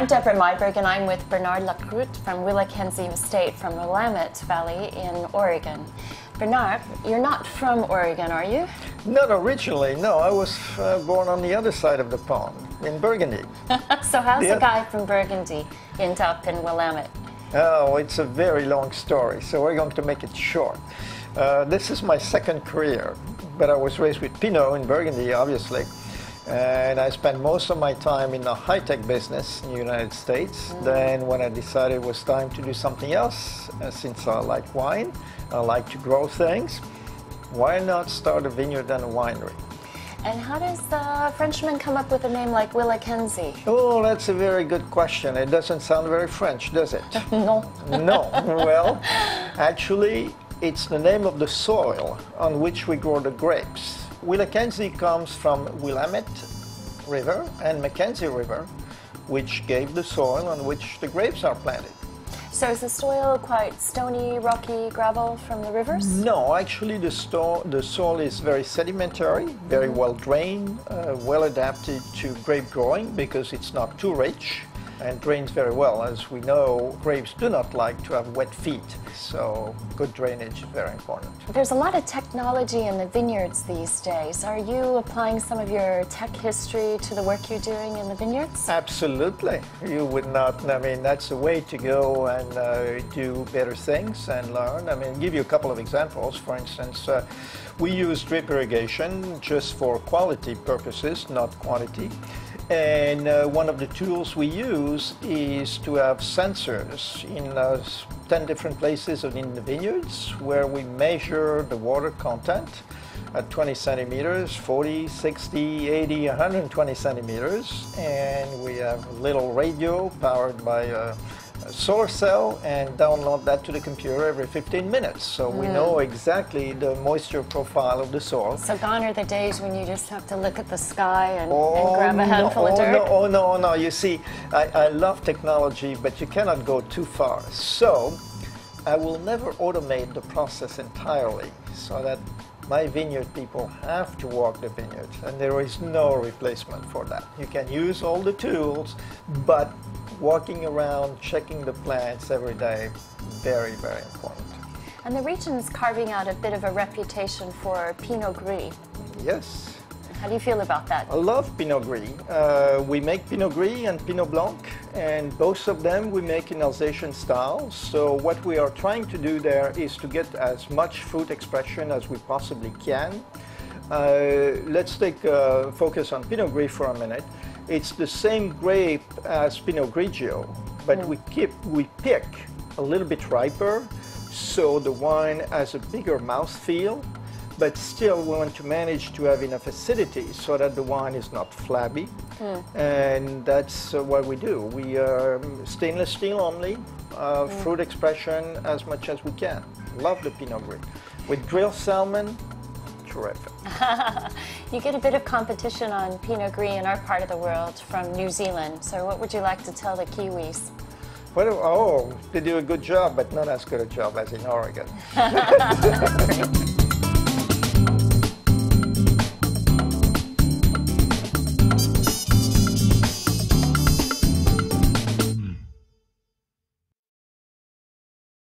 I'm Deborah Myberg, and I'm with Bernard Lacroute from WillaKenzie Estate from Willamette Valley in Oregon. Bernard, you're not from Oregon, are you? Not originally, no. I was born on the other side of the pond, in Burgundy. So how's a guy from Burgundy end up in Willamette? Oh, it's a very long story, so we're going to make it short. This is my second career, but I was raised with Pinot in Burgundy, obviously. And I spent most of my time in the high-tech business in the United States. Then when I decided it was time to do something else, since I like wine, I like to grow things, why not start a vineyard and a winery? And how does the Frenchman come up with a name like WillaKenzie? Oh, that's a very good question. It doesn't sound very French, does it? No. No. Well, actually, it's the name of the soil on which we grow the grapes. WillaKenzie comes from Willamette River and Mackenzie River, which gave the soil on which the grapes are planted. So is the soil quite stony, rocky gravel from the rivers? No, actually the soil is very sedimentary, very well drained, well adapted to grape growing because it's not too rich and drains very well. As we know, grapes do not like to have wet feet, so good drainage is very important. There's a lot of technology in the vineyards these days. Are you applying some of your tech history to the work you're doing in the vineyards? Absolutely. You would not, I mean, that's the way to go and do better things and learn. I mean, give you a couple of examples. For instance, we use drip irrigation just for quality purposes, not quantity. And one of the tools we use is to have sensors in 10 different places in the vineyards where we measure the water content at 20 centimeters, 40, 60, 80, 120 centimeters. And we have a little radio powered by a solar cell and download that to the computer every 15 minutes. So we know exactly the moisture profile of the soil. So gone are the days when you just have to look at the sky and grab a handful of dirt? No. You see, I love technology, but you cannot go too far. So I will never automate the process entirely so that my vineyard people have to walk the vineyard, and there is no replacement for that. You can use all the tools, but walking around, checking the plants every day, very, very important. And the region's carving out a bit of a reputation for Pinot Gris. Yes. How do you feel about that? I love Pinot Gris. We make Pinot Gris and Pinot Blanc, and both of them we make in Alsatian style. So what we are trying to do there is to get as much fruit expression as we possibly can. Let's take focus on Pinot Gris for a minute. It's the same grape as Pinot Grigio, but we pick a little bit riper, so the wine has a bigger mouthfeel, but still we want to manage to have enough acidity so that the wine is not flabby. And that's what we do. We stainless steel only, fruit expression as much as we can. Love the Pinot Gris. With grilled salmon, terrific. You get a bit of competition on Pinot Gris in our part of the world from New Zealand. So what would you like to tell the Kiwis? Well, they do a good job, but not as good a job as in Oregon.